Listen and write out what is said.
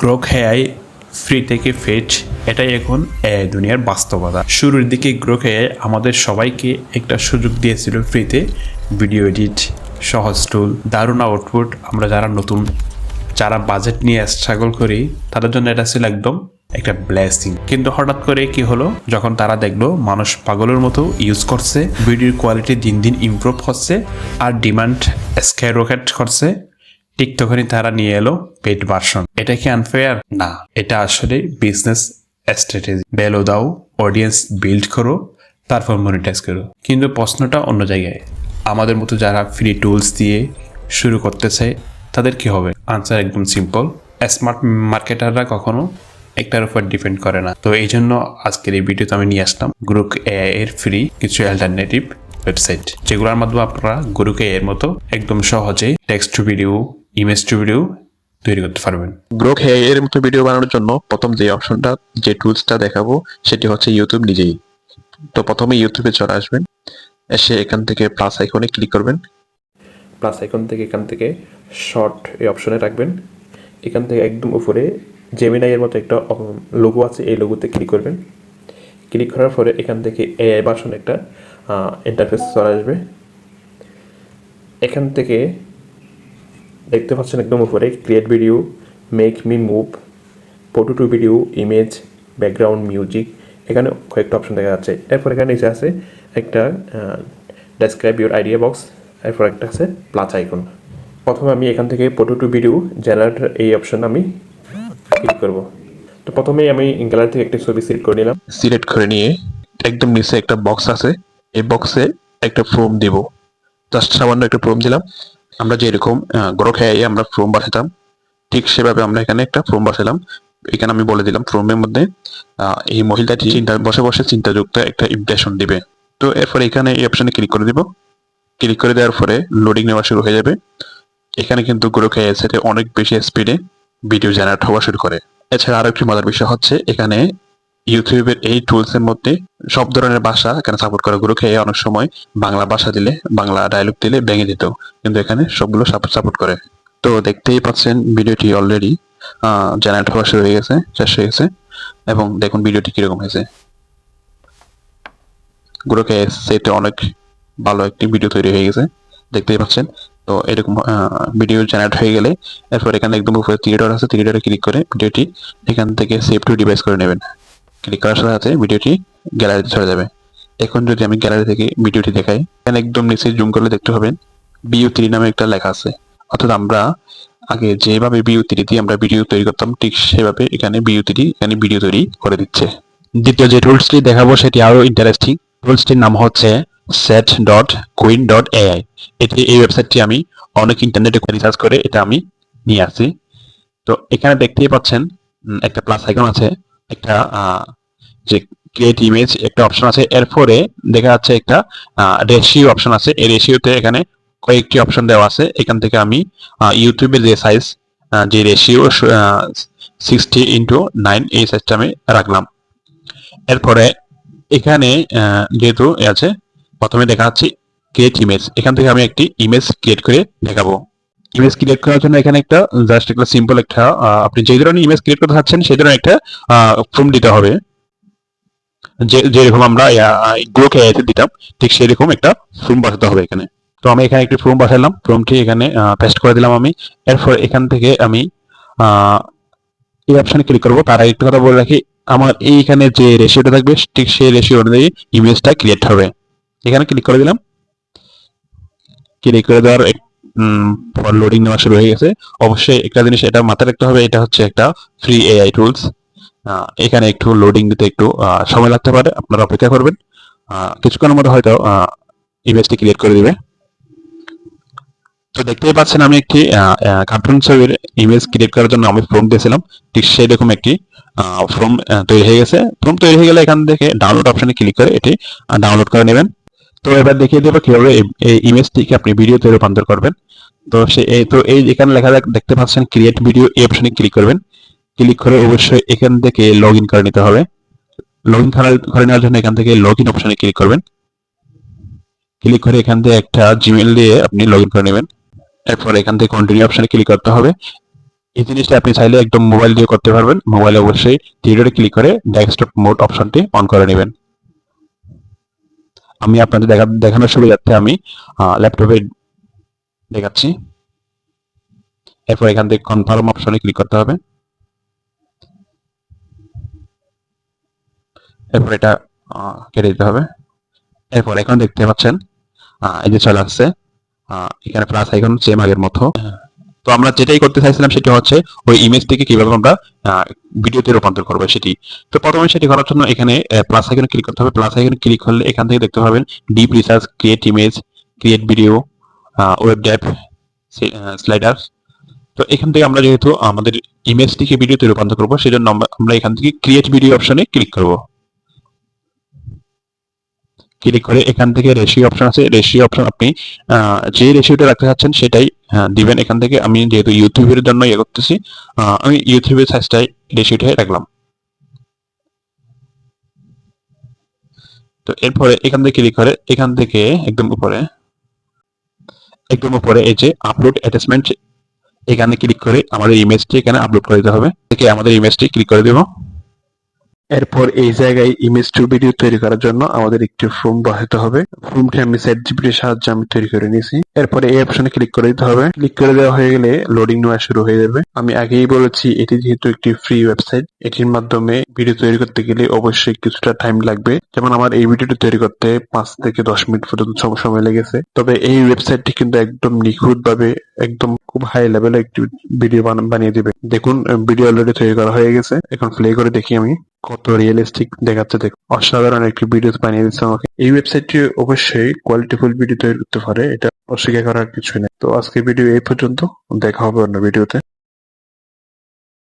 Grok AI free থেকে fetch, এটাই এখন এআই দুনিয়ার বাস্তবতা। শুরুর দিকে গ্রোক এআই আমাদের সবাইকে একটা সুযোগ দিয়েছিল ফ্রিতে ভিডিও এডিট, সহজ টুল, দারুণ আউটপুট। আমরা যারা নতুন, যারা বাজেট নিয়ে স্ট্রাগল করি, তাদের জন্য এটা ছিল একদম একটা ব্লেসিং। কিন্তু হঠাৎ করে কি হলো, যখন তারা দেখলো মানুষ পাগলের মতো ইউজ করছে, ভিডিওর কোয়ালিটি দিন দিন ইমপ্রুভ হচ্ছে আর ডিমান্ড স্কাই রকেট করছে, ঠিক তখনই তারা নিয়ে এলো পেড ভার্সন। এটা কি আনফেয়ার? না, এটা আসলে বিজনেস স্ট্র্যাটেজি। ভ্যালু দাও, অডিয়েন্স বিল্ড করো, তারপর মনিটাইজ করো। কিন্তু প্রশ্নটা অন্য জায়গায়। আমাদের মতো যারা ফ্রি টুলস দিয়ে শুরু করতে চায়, তাদের কি হবে? আনসার একদম সিম্পল। স্মার্ট মার্কেটাররা কখনো একটার উপর ডিপেন্ড করে না। তো এই জন্য আজকের এই ভিডিওতে আমি নিয়ে আসলাম গ্রোক এআই এর ফ্রি কিছু অ্যালটারনেটিভ ওয়েবসাইট, যেগুলোর মাধ্যমে আপনারা গ্রোক এআই এর মতো একদম সহজে text to video, image to video তৈরি করতে পারবেন। গ্রোক এআই এর মতো ভিডিও বানানোর জন্য প্রথম যে অপশনটা, যে টুলসটা দেখাবো, সেটি হচ্ছে ইউটিউব নিজেই। তো প্রথমে ইউটিউবে চলে আসবেন, এসে এখান থেকে প্লাস আইকনে ক্লিক করবেন। প্লাস আইকন থেকে এখান থেকে শর্ট এই অপশনে রাখবেন। এখান থেকে একদম উপরে জেমিনাই এর মতো একটা লোগো আছে, এই লোগোতে ক্লিক করবেন। ক্লিক করার পরে এখান থেকে এআই ভার্সন একটা ইন্টারফেস চলে আসবে। এখান থেকে দেখতে পাচ্ছেন একদম উপরে create video, make me move, photo to video, image, background, music, এখানে কয়েকটা অপশন দেখা যাচ্ছে। এরপর এখানে নিচে আছে একটা ডেসক্রাইব ইউর আইডিয়া বক্স, এরপর একটা আছে প্লাস আইকন। প্রথমে আমি এখান থেকে ফটো টু ভিডিও জেনারেট এই অপশন আমি ক্লিক করব। তো প্রথমেই আমি গ্যালারি থেকে একটা ছবি সিলেক্ট করে নিলাম। সিলেক্ট করে নিয়ে একদম নিচে একটা বক্স আছে, এই বক্সে একটা ফর্ম দিব। জাস্ট সামান্য একটা ফর্ম দিলাম। আমরা যেরকম গ্রোক এআই আমরা ফর্ম বসাতাম, ঠিক সেভাবে আমরা এখানে একটা ফর্ম বসালাম। এখানে আমি বলে দিলাম ফর্মের মধ্যে এই মহিলাটি বসে বসে চিন্তাযুক্ত একটা ইমপ্রেশন দিবে। তো এরপরে এখানে এই অপশনে ক্লিক করে দিব। ক্লিক করে দেওয়ার পরে লোডিং নেওয়া শুরু হয়ে যাবে। এখানে কিন্তু গ্রোক এআই এর সাথে অনেক বেশি স্পিডে ভিডিও জেনারেট হওয়া শুরু করে। এছাড়া আরো একটি মজার বিষয় হচ্ছে, এখানে ইউটিউবের এই টুলস এর মধ্যে সব ধরনের ভাষা এখানে সাপোর্ট করে। গ্রোক এআই অনেক সময় বাংলা ভাষা দিলে, বাংলা ডায়লগ দিলে ভেঙে দিত, কিন্তু এখানে সবগুলো সাপোর্ট করে। তো দেখতেই পাচ্ছেন ভিডিওটি অলরেডি জেনারেট হওয়া শুরু হয়ে গেছে, শেষ হয়ে গেছে। এবং দেখুন ভিডিওটি কিরকম হয়েছে। গ্রোক এআই সেটে অনেক ভালো একটি ভিডিও তৈরি হয়ে গেছে, দেখতেই পাচ্ছেন। তো এরকম ভিডিও জেনারেট হয়ে গেলে এরপর এখানে একদম উপরে থ্রি ডট আছে, থ্রি ডটে ক্লিক করে ভিডিওটি এখান থেকে সেভ টু ডিভাইস করে নেবেন। ক্লিক করার সাথে সাথে ভিডিওটি গ্যালারিতে চলে যাবে। এখন যদি আমি গ্যালারি থেকে ভিডিওটি দেখাই, এখানে একদম নিচে জুম করলে দেখতে পাবেন VU3 নামে একটা লেখা আছে। অর্থাৎ আমরা আগে যেভাবে VU3 দিয়ে আমরা ভিডিও তৈরি করতাম, ঠিক সেভাবে এখানে VU3 এখানে ভিডিও তৈরি করে দিচ্ছে। দ্বিতীয় যে টুলসটি দেখাবো সেটি আরো ইন্টারেস্টিং। টুলসটির নাম হচ্ছে set.queen.ai। এই ওয়েবসাইটটি আমি অনেক ইন্টারনেটে রিসার্চ করে এটা আমি নিয়ে আসি। তো এখানে দেখতেই পাচ্ছেন একটা প্লাস আইকন আছে, একটা যে ক্রিয়েট ইমেজ একটা অপশন আছে, এরপরে দেখা যাচ্ছে একটা রেশিও অপশন আছে। এই রেশিওতে এখানে কয়েকটি অপশন দেওয়া আছে। এখান থেকে আমি ইউটিউবের যে সাইজ, যে রেশিও 60:9 এই সাইজটা আমি রাখলাম। এরপরে এখানে যেহেতু আছে, প্রথমে দেখা যাচ্ছে ক্রিয়েট ইমেজ। এখান থেকে আমি একটি ইমেজ ক্রিয়েট করে দেখাবো। ইমেজ ক্রিয়েট করার জন্য এখানে একটা জাস্ট একটা সিম্পল একটা আপনি যে ধরনের ইমেজ ক্রিয়েট করতে চাচ্ছেন সেই ধরনের একটা ফর্ম দিতে হবে। যেরকম আমরা গ্রোক এআই তে দিতাম, ঠিক সেরকম একটা ফর্ম বসাতে হবে এখানে। তো আমি এখানে একটি ফর্ম বসালাম, ফর্মটি এখানে পেস্ট করে দিলাম আমি। এরপর এখান থেকে আমি এই অপশনে ক্লিক করবো। তার আগে একটা কথা বলে রাখি, আমার এইখানে যে রেশিওটা থাকবে ঠিক সেই রেশিও অনুযায়ী ইমেজটা ক্রিয়েট হবে। এখানে ক্লিক করে দিলাম। ক্লিক করে দেওয়ার লোডিং নেওয়া শুরু হয়ে গেছে। অবশ্যই একটা জিনিস এটা মাথায় রাখতে হবে, এটা হচ্ছে একটা ফ্রি এআই টুলস। এখানে একটু লোডিং দিতে একটু সময় লাগতে পারে, আপনারা অপেক্ষা করবেন। কিছুক্ষণের মধ্যে হয়তো ইমেজটি ক্রিয়েট করে দিবে। তো দেখতেই পাচ্ছেন আমি একটি কার্টুন ছবির ইমেজ ক্রিয়েট করার জন্য আমি ফর্ম দিয়েছিলাম, ঠিক সেই রকম একটি ফর্ম তৈরি হয়ে গেছে। ফর্ম তৈরি হয়ে গেলে এখান থেকে ডাউনলোড অপশনে ক্লিক করে এটি ডাউনলোড করে নেবেন। তো এবার দেখিয়ে দেবো কিভাবে এই ইমেজটিকে আপনি ভিডিওতে রূপান্তর করবেন। তো এই এখানে লেখা দেখতে পাচ্ছেন ক্রিয়েট ভিডিও, এই অপশনে ক্লিক করবেন। ক্লিক করে অবশ্যই এখান থেকে লগ ইন করে নিতে হবে। লগ ইন করে নেওয়ার জন্য এখান থেকে লগ ইন অপশনে ক্লিক করবেন। ক্লিক করে এখান থেকে একটা জিমেইল দিয়ে আপনি লগ ইন করে নেবেন। এরপর এখান থেকে কন্টিনিউ অপশনে ক্লিক করতে হবে। এই জিনিসটা আপনি চাইলে একদম মোবাইল দিয়ে করতে পারবেন। মোবাইলে অবশ্যই থ্রি ক্লিক করে ডেস্কটপ মোড অপশনটি অন করে নেবেন। আমি আপনাদের দেখানোর সুবিধার্থে আমি ল্যাপটপে দেখাচ্ছি। এরপর এখান থেকে কনফার্ম অপশনে ক্লিক করতে হবে। এরপর এটা কেটে দিতে হবে। এরপর এখন দেখতে পাচ্ছেন এই যে চলে আসছে এখানে প্লাস আইকন সেম আগের মতো। তো আমরা যেটাই করতে চাইছিলাম সেটা হচ্ছে ওই ইমেজ থেকে কিভাবে আমরা ভিডিওতে রূপান্তর করবো সেটি। তো প্রথমে সেটি করার জন্য এখানে প্লাস আইকনে ক্লিক করতে হবে। প্লাস আইকনে ক্লিক করলে এখান থেকে দেখতে পাবেন deep research, create image, create video, web dev, slider. তো এখান থেকে আমরা যেহেতু আমাদের ইমেজটিকে ভিডিওতে রূপান্তর করবো সেজন্য আমরা এখান থেকে ক্রিয়েট ভিডিও অপশনে ক্লিক করব। ক্লিক করে এখান থেকে রেশিও অপশন আছে, রেশিও অপশন আপনি যে রেশিওটা রাখতে চাচ্ছেন সেটাই দিবেন। এখান থেকে আমি যেহেতু ইউটিউবের জন্য ইয়ে করতেছি, আমি ইউটিউবের সাইজটাই রেশিওটাই রাখলাম। তো এরপরে এখান থেকে ক্লিক করে এখান থেকে একদম উপরে এই যে আপলোড অ্যাটাচমেন্ট, এখানে ক্লিক করে আমাদের ইমেজটি এখানে আপলোড করে দিতে হবে। থেকে আমাদের ইমেজটি ক্লিক করে দেব। এরপর এই জায়গায় ইমেজ টু ভিডিও তৈরি করার জন্য আমাদের একটি ফর্ম বসাতে হবে। ফর্মটি আমি ChatGPT এর সাহায্যে আমি তৈরি করে নিয়েছি। এরপরে এই অপশনে ক্লিক করে দিতে হবে। ক্লিক করে দেওয়া হয়ে গেলে লোডিং নেওয়া শুরু হয়ে যাবে। আমি আগেই বলেছি এটি যেহেতু একটি ফ্রি ওয়েবসাইট, এটির মাধ্যমে ভিডিও তৈরি করতে গেলে অবশ্যই কিছুটা টাইম লাগবে। যেমন আমার এই ভিডিওটি তৈরি করতে 5 থেকে 10 মিনিট পর্যন্ত সময় লেগেছে। তবে এই ওয়েবসাইটটি কিন্তু একদম নিখুঁত ভাবে একদম খুব হাই লেভেলে একটি ভিডিও বানিয়ে দিবে। দেখুন ভিডিও অলরেডি তৈরি করা হয়ে গেছে। এখন প্লে করে দেখি আমি কত রিয়েলিস্টিক দেখাচ্ছে। দেখুন অসাধারণ একটি ভিডিও বানিয়ে দিচ্ছে আমাকে। এই ওয়েবসাইটটি অবশ্যই কোয়ালিটিফুল ভিডিও তৈরি করতে পারে, এটা অস্বীকার করার কিছুই নেই। তো আজকে ভিডিও এই পর্যন্ত, দেখা হবে অন্য ভিডিওতে।